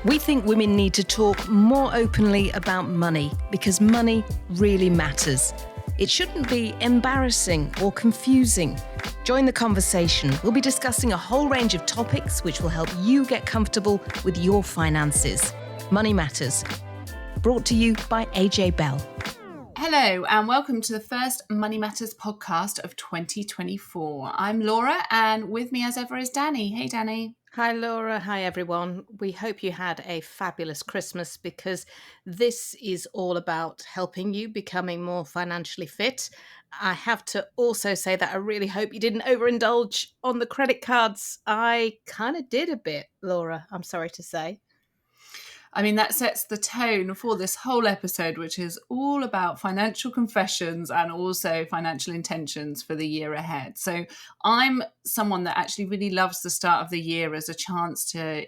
We think women need to talk more openly about money because money really matters. It shouldn't be embarrassing or confusing. Join the conversation. We'll be discussing a whole range of topics which will help you get comfortable with your finances. Money Matters. Brought to you by AJ Bell. Hello and welcome to the first Money Matters podcast of 2024. I'm Laura and with me as ever is Danni. Hey Danni. Hi Laura, hi everyone. We hope you had a fabulous Christmas because this is all about helping you becoming more financially fit. I have to also say that I really hope you didn't overindulge on the credit cards. I kind of did a bit, Laura, I'm sorry to say. I mean, that sets the tone for this whole episode, which is all about financial confessions and also financial intentions for the year ahead. So I'm someone that actually really loves the start of the year as a chance to,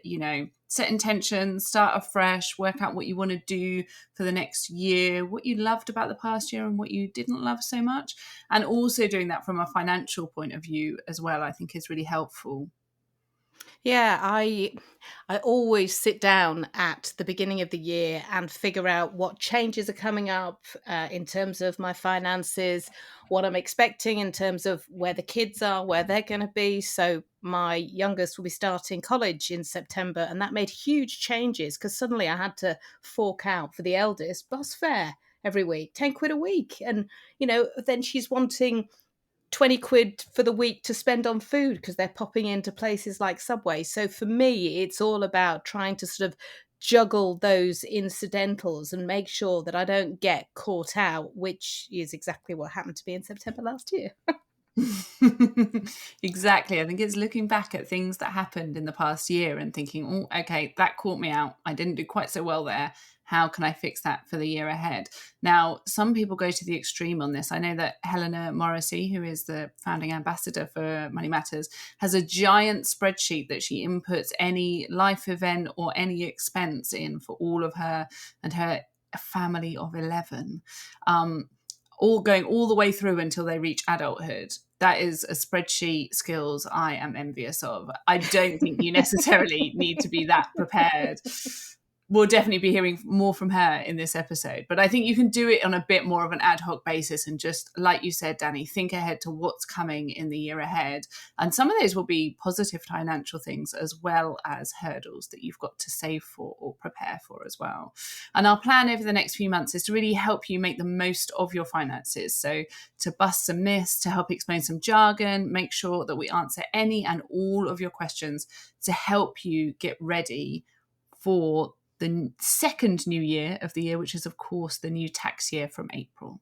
set intentions, start afresh, work out what you want to do for the next year, what you loved about the past year and what you didn't love so much. And also doing that from a financial point of view as well, I think is really helpful. Yeah, I always sit down at the beginning of the year and figure out what changes are coming up in terms of my finances, what I'm expecting in terms of where the kids are, where they're going to be. So my youngest will be starting college in September, and that made huge changes because suddenly I had to fork out for the eldest bus fare every week, 10 quid a week. And, then she's wanting 20 quid for the week to spend on food because they're popping into places like Subway. So for me, it's all about trying to sort of juggle those incidentals and make sure that I don't get caught out, which is exactly what happened to me in September last year. Exactly. I think it's looking back at things that happened in the past year and thinking, oh, okay, that caught me out. I didn't do quite so well there. How can I fix that for the year ahead? Now, some people go to the extreme on this. I know that Helena Morrissey, who is the founding ambassador for Money Matters, has a giant spreadsheet that she inputs any life event or any expense in for all of her and her family of 11. All going all the way through until they reach adulthood. That is a spreadsheet skills I am envious of. I don't think you necessarily need to be that prepared. We'll definitely be hearing more from her in this episode. But I think you can do it on a bit more of an ad hoc basis and just, like you said, Danni, think ahead to what's coming in the year ahead. And some of those will be positive financial things as well as hurdles that you've got to save for or prepare for as well. And our plan over the next few months is to really help you make the most of your finances. So to bust some myths, to help explain some jargon, make sure that we answer any and all of your questions to help you get ready for the second new year of the year, which is, of course, the new tax year from April.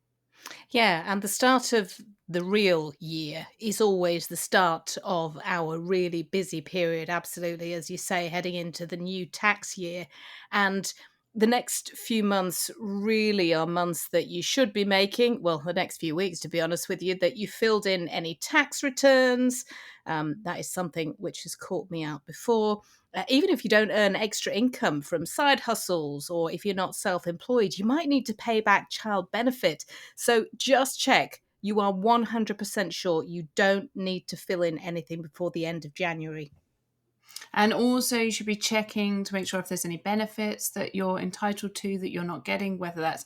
Yeah, and the start of the real year is always the start of our really busy period, absolutely, as you say, heading into the new tax year. And the next few months really are months that you should be making, well, the next few weeks, to be honest with you, that you filled in any tax returns. That is something which has caught me out before. Even if you don't earn extra income from side hustles or if you're not self-employed, you might need to pay back child benefit. So just check you are 100% sure you don't need to fill in anything before the end of January. And also you should be checking to make sure if there's any benefits that you're entitled to that you're not getting, whether that's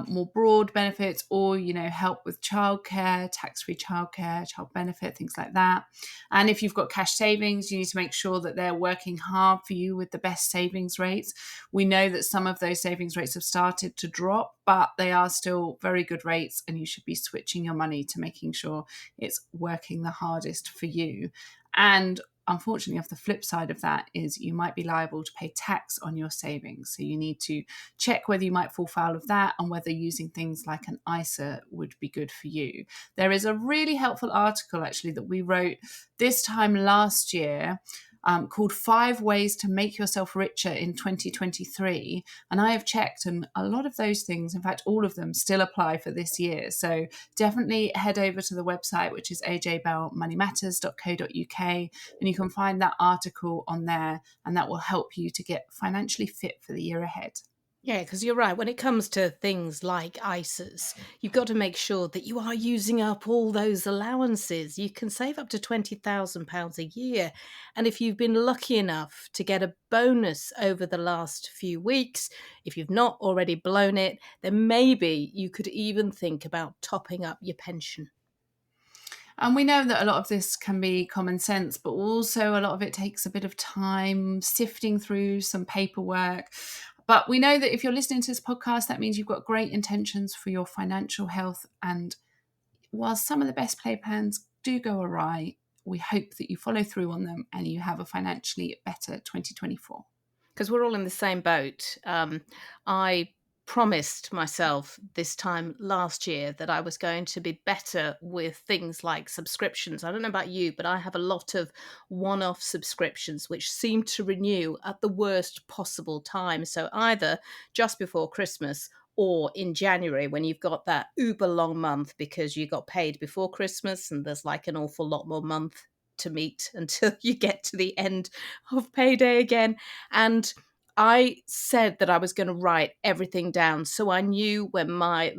more broad benefits or, help with childcare, tax-free childcare, child benefit, things like that. And if you've got cash savings, you need to make sure that they're working hard for you with the best savings rates. We know that some of those savings rates have started to drop, but they are still very good rates and you should be switching your money to making sure it's working the hardest for you. And unfortunately, off the flip side of that is you might be liable to pay tax on your savings. So you need to check whether you might fall foul of that and whether using things like an ISA would be good for you. There is a really helpful article actually that we wrote this time last year called 5 Ways to Make Yourself Richer in 2023. And I have checked and a lot of those things, in fact, all of them still apply for this year. So definitely head over to the website, which is ajbellmoneymatters.co.uk, and you can find that article on there and that will help you to get financially fit for the year ahead. Yeah, because you're right. When it comes to things like ISAs, you've got to make sure that you are using up all those allowances. You can save up to £20,000 a year. And if you've been lucky enough to get a bonus over the last few weeks, if you've not already blown it, then maybe you could even think about topping up your pension. And we know that a lot of this can be common sense, but also a lot of it takes a bit of time sifting through some paperwork. But we know that if you're listening to this podcast, that means you've got great intentions for your financial health. And while some of the best play plans do go awry, we hope that you follow through on them and you have a financially better 2024. Because we're all in the same boat. I promised myself this time last year that I was going to be better with things like subscriptions. I don't know about you, but I have a lot of one-off subscriptions which seem to renew at the worst possible time. So either just before Christmas or in January when you've got that uber long month because you got paid before Christmas and there's like an awful lot more month to meet until you get to the end of payday again. And I said that I was going to write everything down so I knew when my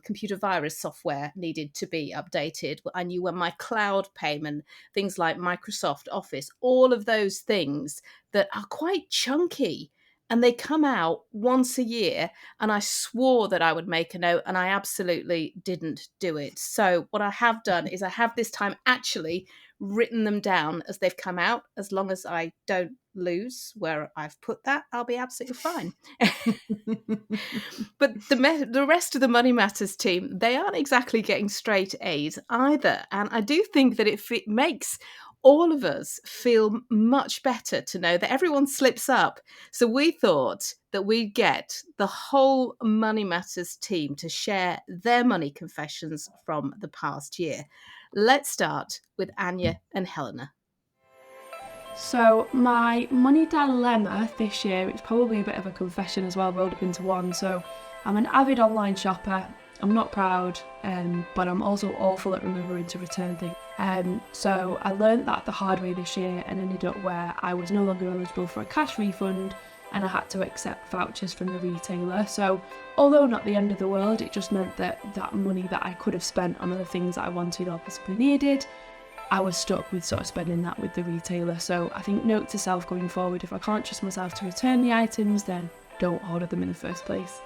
computer virus software needed to be updated. I knew when my cloud payment, things like Microsoft Office, all of those things that are quite chunky. And they come out once a year. And I swore that I would make a note, and I absolutely didn't do it. So, what I have done is I have this time actually written them down as they've come out. As long as I don't lose where I've put that, I'll be absolutely fine. But the rest of the Money Matters team, they aren't exactly getting straight A's either. And I do think that it makes all of us feel much better to know that everyone slips up. So we thought that we'd get the whole Money Matters team to share their money confessions from the past year. Let's start with Anya and Helena. So my money dilemma this year, it's probably a bit of a confession as well, rolled up into one. So I'm an avid online shopper. I'm not proud, but I'm also awful at remembering to return things. So I learned that the hard way this year and ended up where I was no longer eligible for a cash refund and I had to accept vouchers from the retailer. So although not the end of the world, it just meant that that money that I could have spent on other things that I wanted or possibly needed, I was stuck with sort of spending that with the retailer. So I think note to self going forward, if I can't trust myself to return the items, then don't order them in the first place.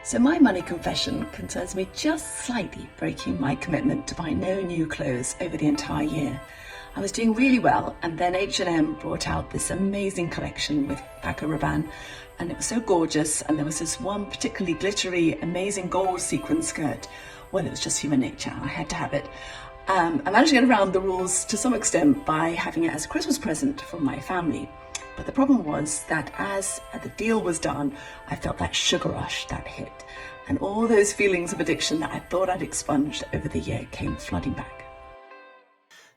So my money confession concerns me just slightly breaking my commitment to buy no new clothes over the entire year. I was doing really well, and then H&M brought out this amazing collection with Paco Rabanne, and it was so gorgeous, and there was this one particularly glittery, amazing gold sequin skirt. Well, it was just human nature. I had to have it. I managed to get around the rules to some extent by having it as a Christmas present for my family. But the problem was that as the deal was done, I felt that sugar rush, that hit. And all those feelings of addiction that I thought I'd expunged over the year came flooding back.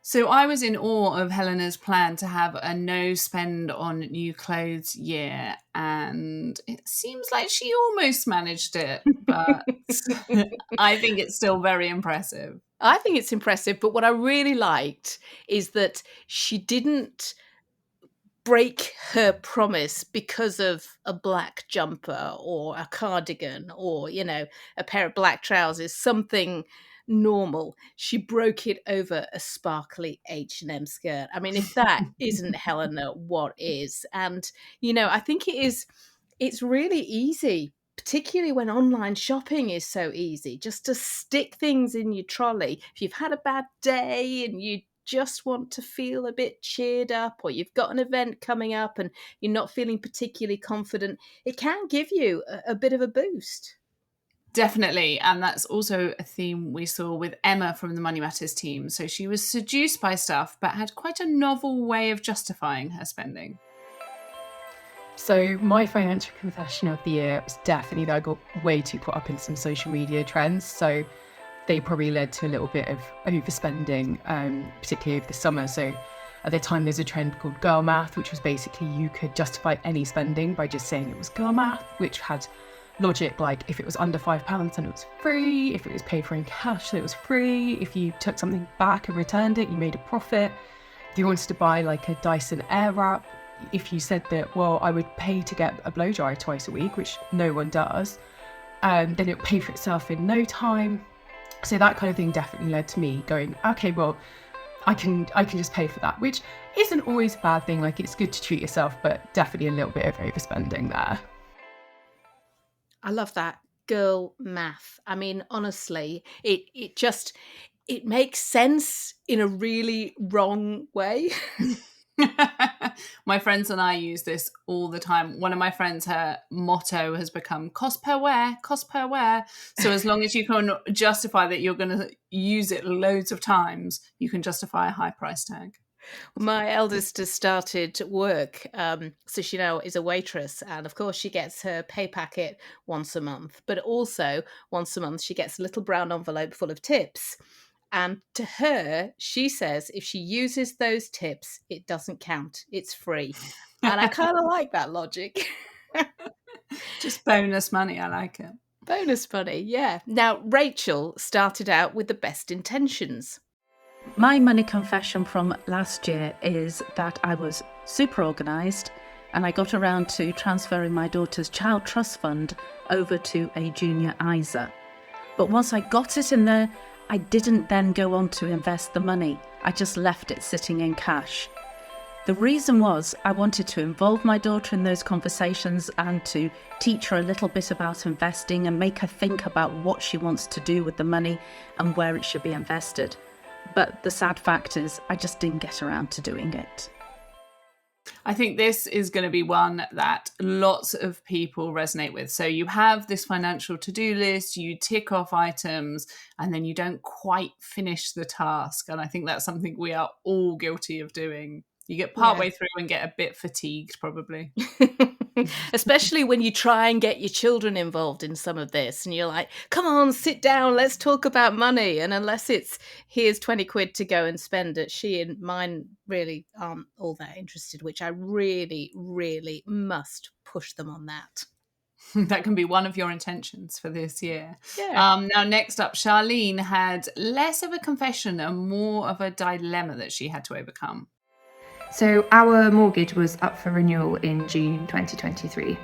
So I was in awe of Helena's plan to have a no spend on new clothes year, and it seems like she almost managed it, but I think it's still very impressive. I think it's impressive, but what I really liked is that she didn't break her promise because of a black jumper or a cardigan or, a pair of black trousers, something normal. She broke it over a sparkly H&M skirt. I mean, if that isn't Helena, what is? And, I think it's really easy, particularly when online shopping is so easy, just to stick things in your trolley. If you've had a bad day and you just want to feel a bit cheered up, or you've got an event coming up and you're not feeling particularly confident, it can give you a bit of a boost. Definitely. And that's also a theme we saw with Emma from the Money Matters team. So she was seduced by stuff, but had quite a novel way of justifying her spending. So my financial confession of the year was definitely that I got way too caught up in some social media trends. So they probably led to a little bit of overspending, particularly over the summer. So at the time, there's a trend called girl math, which was basically you could justify any spending by just saying it was girl math, which had logic like if it was under £5 then it was free, if it was paid for in cash then it was free, if you took something back and returned it you made a profit, if you wanted to buy like a Dyson Airwrap if you said that, well, I would pay to get a blow dry twice a week, which no one does, then it would pay for itself in no time. So that kind of thing definitely led to me going, okay, well, I can just pay for that, which isn't always a bad thing. Like, it's good to treat yourself, but definitely a little bit of overspending there. I love that girl math. I mean, honestly, it makes sense in a really wrong way. My friends and I use this all the time. One of my friends, her motto has become cost per wear, cost per wear. So as long as you can justify that you're going to use it loads of times, you can justify a high price tag. My eldest has started work, so she now is a waitress, and of course she gets her pay packet once a month, but also once a month she gets a little brown envelope full of tips. And to her, she says if she uses those tips, it doesn't count. It's free. And I kind of like that logic. Just bonus money. I like it. Bonus money, yeah. Now, Rachel started out with the best intentions. My money confession from last year is that I was super organised and I got around to transferring my daughter's child trust fund over to a junior ISA. But once I got it in there, I didn't then go on to invest the money. I just left it sitting in cash. The reason was I wanted to involve my daughter in those conversations and to teach her a little bit about investing and make her think about what she wants to do with the money and where it should be invested. But the sad fact is I just didn't get around to doing it. I think this is going to be one that lots of people resonate with. So you have this financial to-do list, you tick off items, and then you don't quite finish the task. And I think that's something we are all guilty of doing. You get partway through and get a bit fatigued, probably. Especially when you try and get your children involved in some of this and you're like, come on, sit down, let's talk about money. And unless it's here's 20 quid to go and spend it, she and mine really aren't all that interested, which I really, really must push them on that. That can be one of your intentions for this year. Yeah. Now, next up, Charlene had less of a confession and more of a dilemma that she had to overcome. So our mortgage was up for renewal in June 2023.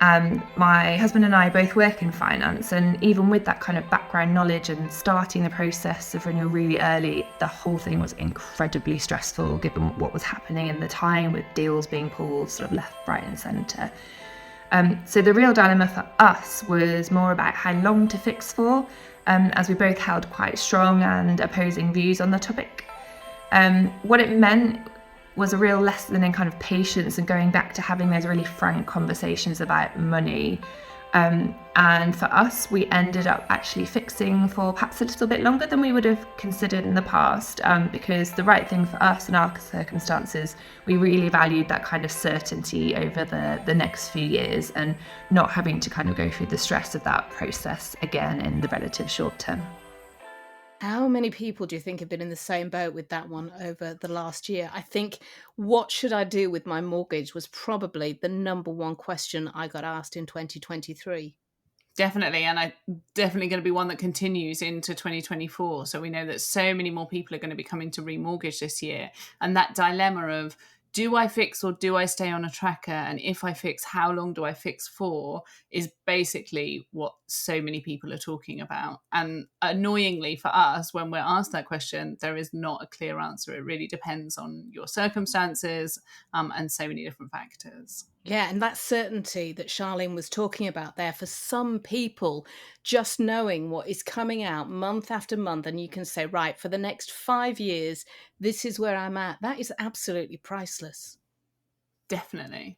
My husband and I both work in finance, and even with that kind of background knowledge and starting the process of renewal really early, the whole thing was incredibly stressful given what was happening in the time with deals being pulled sort of left, right and centre. So the real dilemma for us was more about how long to fix for, as we both held quite strong and opposing views on the topic. What it meant was a real lesson in kind of patience and going back to having those really frank conversations about money. And for us, we ended up actually fixing for perhaps a little bit longer than we would have considered in the past, because the right thing for us in our circumstances, we really valued that kind of certainty over the next few years and not having to kind of go through the stress of that process again in the relative short term. How many people do you think have been in the same boat with that one over the last year? I think, what should I do with my mortgage was probably the number one question I got asked in 2023. Definitely. And I definitely going to be one that continues into 2024. So we know that so many more people are going to be coming to remortgage this year. And that dilemma of, do I fix or do I stay on a tracker? And if I fix, how long do I fix for? Is basically what so many people are talking about. And annoyingly for us, when we're asked that question, there is not a clear answer. It really depends on your circumstances and so many different factors. Yeah, and that certainty that Charlene was talking about there, for some people, just knowing what is coming out month after month, and you can say, right, for the next 5 years, this is where I'm at. That is absolutely priceless. Definitely.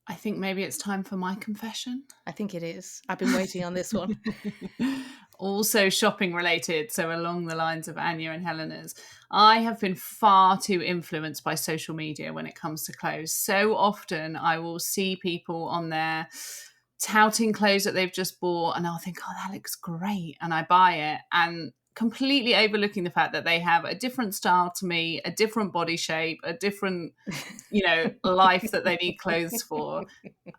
I think maybe it's time for my confession. I think it is. I've been waiting on this one. Also shopping related, so along the lines of Anya and Helena's. I have been far too influenced by social media when it comes to clothes. So often I will see people on there touting clothes that they've just bought and I'll think, oh, that looks great. And I buy it and completely overlooking the fact that they have a different style to me, a different body shape, a different, life that they need clothes for.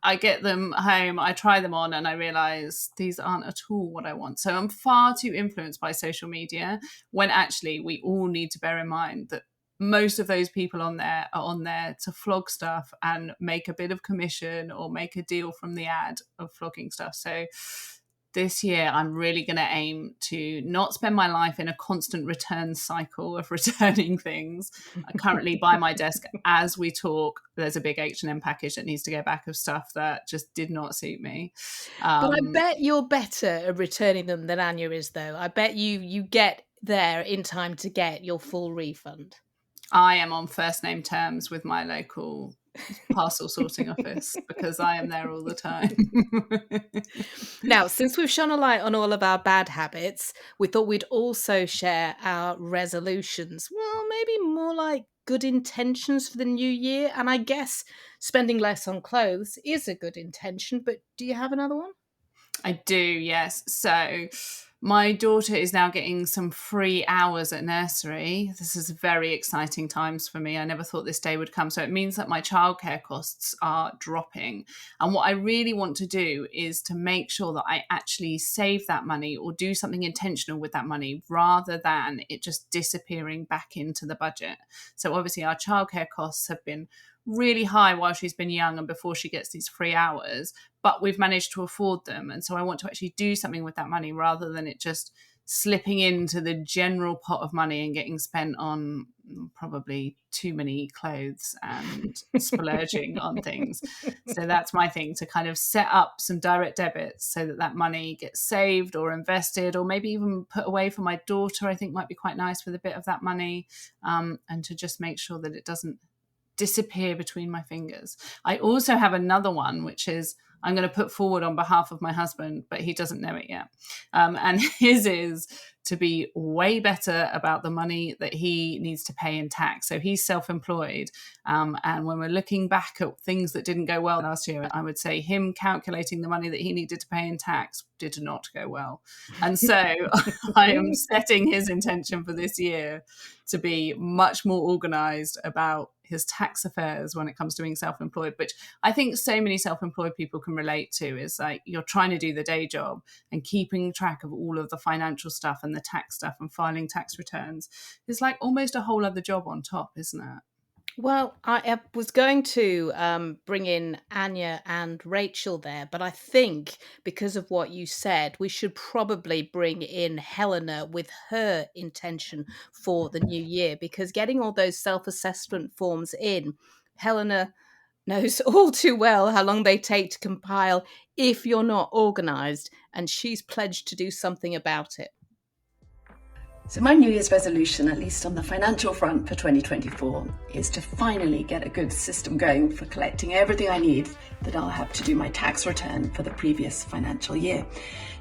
I get them home, I try them on and I realize these aren't at all what I want. So I'm far too influenced by social media when actually we all need to bear in mind that most of those people on there are on there to flog stuff and make a bit of commission or make a deal from the ad of flogging stuff. So this year, I'm really going to aim to not spend my life in a constant return cycle of returning things. Currently, by my desk, as we talk, there's a big H&M package that needs to go back of stuff that just did not suit me. But I bet you're better at returning them than Anya is, though. I bet you get there in time to get your full refund. I am on first name terms with my local parcel sorting office because I am there all the time. Now, since we've shone a light on all of our bad habits, we thought we'd also share our resolutions. Well, maybe more like good intentions for the new year. And I guess spending less on clothes is a good intention, but do you have another one? I do, yes. So my daughter is now getting some free hours at nursery. This is very exciting times for me. I never thought this day would come. So it means that my childcare costs are dropping. And what I really want to do is to make sure that I actually save that money or do something intentional with that money rather than it just disappearing back into the budget. So obviously our childcare costs have been really high while she's been young and before she gets these free hours, but we've managed to afford them. And so I want to actually do something with that money rather than it just slipping into the general pot of money and getting spent on probably too many clothes and splurging on things. So that's my thing, to kind of set up some direct debits so that that money gets saved or invested or maybe even put away for my daughter. I think might be quite nice with a bit of that money, and to just make sure that it doesn't disappear between my fingers. I also have another one, which is I'm going to put forward on behalf of my husband, but he doesn't know it yet. And his is to be way better about the money that he needs to pay in tax. So he's self-employed. And when we're looking back at things that didn't go well last year, I would say him calculating the money that he needed to pay in tax did not go well. And so I am setting his intention for this year to be much more organized about his tax affairs when it comes to being self-employed, which I think so many self-employed people can relate to. Is like you're trying to do the day job and keeping track of all of the financial stuff and the tax stuff and filing tax returns is like almost a whole other job on top, isn't it? Well, I was going to bring in Anya and Rachel there, but I think because of what you said, we should probably bring in Helena with her intention for the new year, because getting all those self-assessment forms in, Helena knows all too well how long they take to compile if you're not organised, and she's pledged to do something about it. So my New Year's resolution, at least on the financial front for 2024, is to finally get a good system going for collecting everything I need that I'll have to do my tax return for the previous financial year.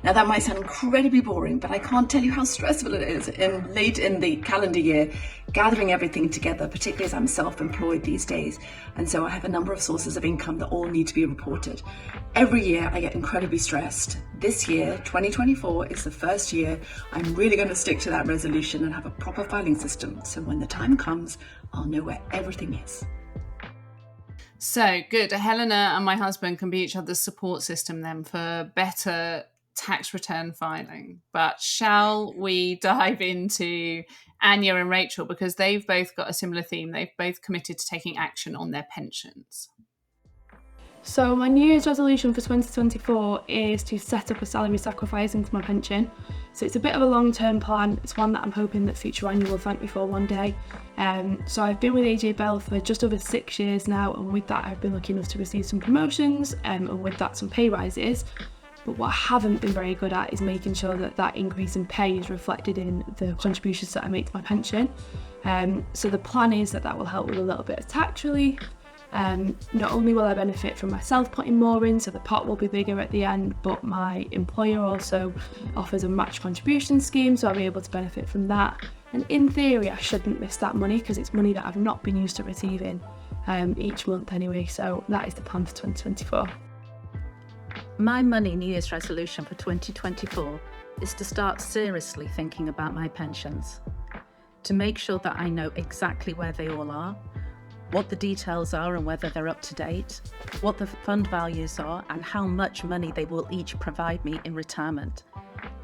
Now that might sound incredibly boring, but I can't tell you how stressful it is late in the calendar year, gathering everything together, particularly as I'm self-employed these days. And so I have a number of sources of income that all need to be reported. Every year I get incredibly stressed. This year, 2024, is the first year I'm really going to stick to that resolution and have a proper filing system. So when the time comes, I'll know where everything is. So good. Helena and my husband can be each other's support system then for better tax return filing. But shall we dive into Anya and Rachel, because they've both got a similar theme. They've both committed to taking action on their pensions. So my New Year's resolution for 2024 is to set up a salary sacrifice into my pension. So it's a bit of a long-term plan. It's one that I'm hoping that future Anya will thank me for one day. So I've been with AJ Bell for just over 6 years now, and with that I've been lucky enough to receive some promotions, and with that some pay rises. But what I haven't been very good at is making sure that that increase in pay is reflected in the contributions that I make to my pension. So the plan is that will help with a little bit of tax relief. Not only will I benefit from myself putting more in, so the pot will be bigger at the end, but my employer also offers a match contribution scheme, so I'll be able to benefit from that. And in theory, I shouldn't miss that money because it's money that I've not been used to receiving each month anyway. So that is the plan for 2024. My money New Year's resolution for 2024 is to start seriously thinking about my pensions, to make sure that I know exactly where they all are, what the details are and whether they're up to date, what the fund values are and how much money they will each provide me in retirement.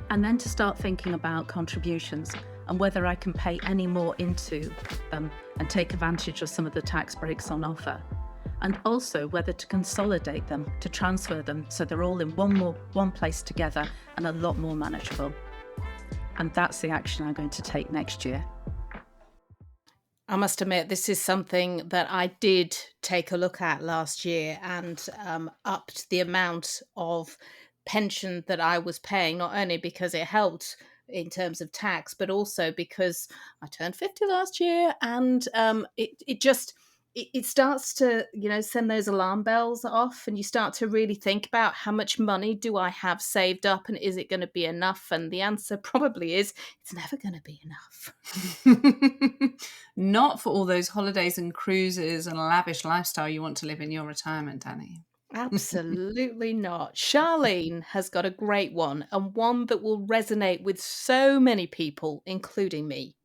And then to start thinking about contributions. and whether I can pay any more into them and take advantage of some of the tax breaks on offer. And also whether to consolidate them, to transfer them so they're all in one place together and a lot more manageable. And that's the action I'm going to take next year. I must admit, this is something that I did take a look at last year and upped the amount of pension that I was paying, not only because it helped in terms of tax, but also because I turned 50 last year, and it starts to, send those alarm bells off, and you start to really think about how much money do I have saved up, and is it going to be enough? And the answer probably is it's never going to be enough. Not for all those holidays and cruises and lavish lifestyle you want to live in your retirement, Danny. Absolutely not. Charlene has got a great one, and one that will resonate with so many people, including me.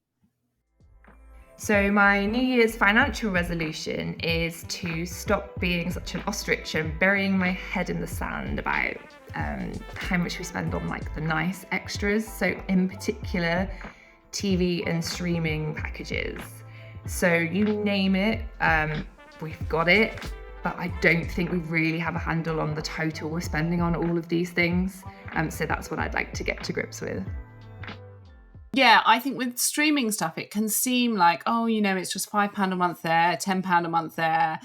So my New Year's financial resolution is to stop being such an ostrich and burying my head in the sand about how much we spend on like the nice extras. So in particular, TV and streaming packages. So you name it, we've got it, but I don't think we really have a handle on the total we're spending on all of these things. So that's what I'd like to get to grips with. Yeah, I think with streaming stuff, it can seem like, it's just £5 a month there, £10 a month there.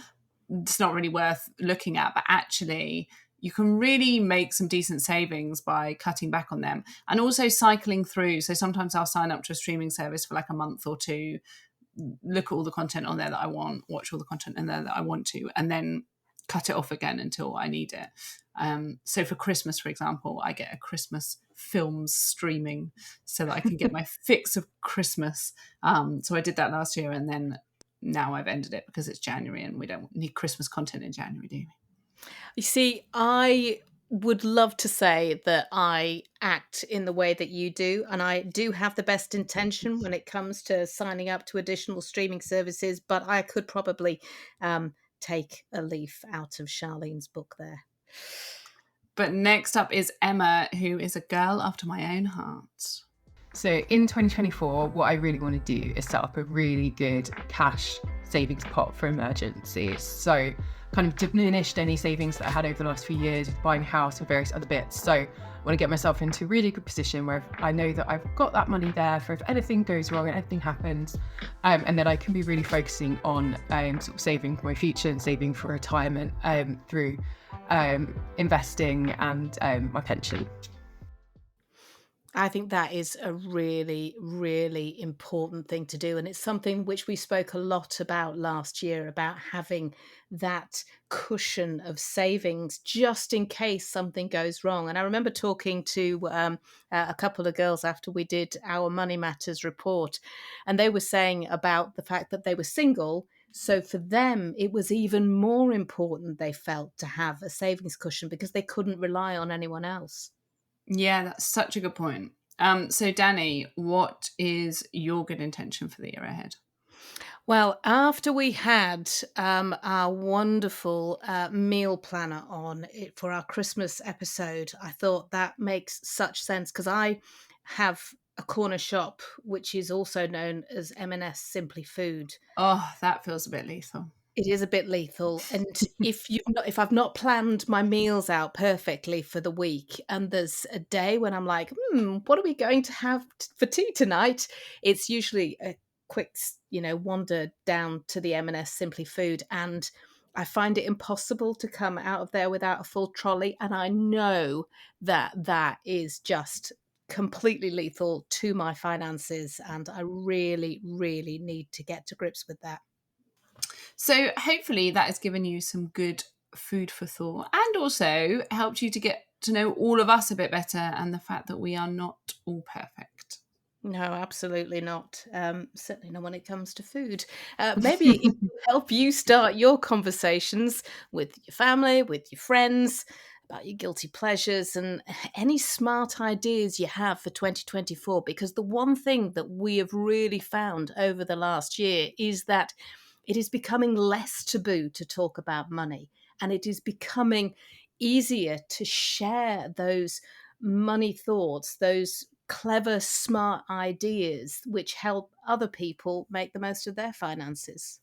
It's not really worth looking at, but actually you can really make some decent savings by cutting back on them and also cycling through. So sometimes I'll sign up to a streaming service for like a month or two, look at all the content on there that I want, watch all the content in there that I want to, and then cut it off again until I need it. So for Christmas, for example, I get a Christmas films streaming so that I can get my fix of Christmas. So I did that last year, and then now I've ended it because it's January and we don't need Christmas content in January, do we? You see, I would love to say that I act in the way that you do, and I do have the best intention when it comes to signing up to additional streaming services, but I could probably take a leaf out of Charlene's book there. But next up is Emma, who is a girl after my own heart. So in 2024, what I really want to do is set up a really good cash savings pot for emergencies. So kind of diminished any savings that I had over the last few years with buying a house or various other bits. So I want to get myself into a really good position where I know that I've got that money there for if anything goes wrong and anything happens, and then I can be really focusing on sort of saving for my future and saving for retirement through investing and my pension. I think that is a really, really important thing to do. And it's something which we spoke a lot about last year, about having that cushion of savings just in case something goes wrong. And I remember talking to a couple of girls after we did our Money Matters report, and they were saying about the fact that they were single. So for them, it was even more important, they felt, to have a savings cushion because they couldn't rely on anyone else. Yeah, that's such a good point. So Danny, what is your good intention for the year ahead? Well, after we had our wonderful meal planner on it for our Christmas episode, I thought that makes such sense because I have a corner shop, which is also known as M&S Simply Food. Oh, that feels a bit lethal. It is a bit lethal. And if I've not planned my meals out perfectly for the week, and there's a day when I'm like, what are we going to have for tea tonight? It's usually a quick, wander down to the M&S Simply Food, and I find it impossible to come out of there without a full trolley. And I know that is just completely lethal to my finances, and I really, really need to get to grips with that. So hopefully that has given you some good food for thought and also helped you to get to know all of us a bit better and the fact that we are not all perfect. No, absolutely not. Certainly not when it comes to food. Maybe it will help you start your conversations with your family, with your friends, about your guilty pleasures and any smart ideas you have for 2024. Because the one thing that we have really found over the last year is that it is becoming less taboo to talk about money, and it is becoming easier to share those money thoughts, those clever, smart ideas which help other people make the most of their finances.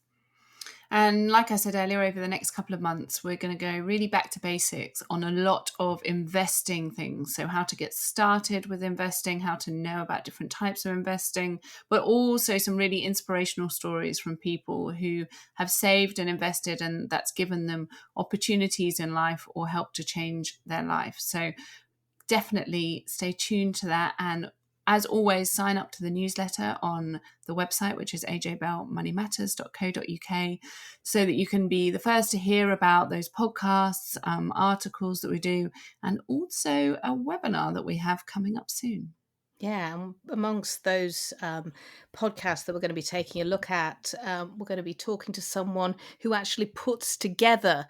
And like I said earlier, over the next couple of months, we're going to go really back to basics on a lot of investing things. So how to get started with investing, how to know about different types of investing, but also some really inspirational stories from people who have saved and invested, and that's given them opportunities in life or helped to change their life. So definitely stay tuned to that. And as always, sign up to the newsletter on the website, which is ajbellmoneymatters.co.uk, so that you can be the first to hear about those podcasts, articles that we do, and also a webinar that we have coming up soon. Yeah, and amongst those podcasts that we're going to be taking a look at, we're going to be talking to someone who actually puts together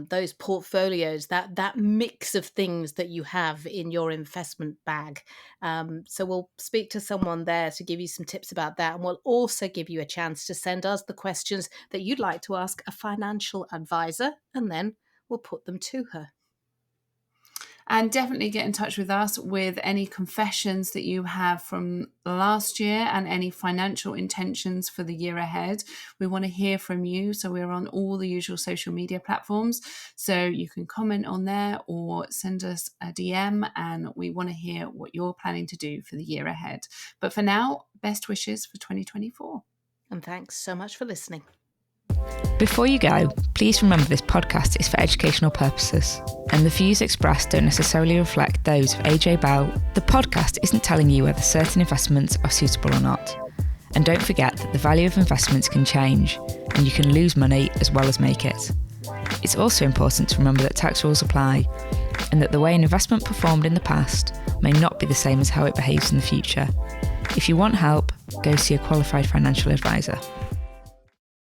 those portfolios, that mix of things that you have in your investment bag. So we'll speak to someone there to give you some tips about that, and we'll also give you a chance to send us the questions that you'd like to ask a financial advisor, and then we'll put them to her. And definitely get in touch with us with any confessions that you have from last year and any financial intentions for the year ahead. We want to hear from you. So we're on all the usual social media platforms. So you can comment on there or send us a DM, and we want to hear what you're planning to do for the year ahead. But for now, best wishes for 2024. And thanks so much for listening. Before you go, please remember this podcast is for educational purposes, and the views expressed don't necessarily reflect those of AJ Bell. The podcast isn't telling you whether certain investments are suitable or not. And don't forget that the value of investments can change, and you can lose money as well as make it. It's also important to remember that tax rules apply, and that the way an investment performed in the past may not be the same as how it behaves in the future. If you want help, go see a qualified financial advisor.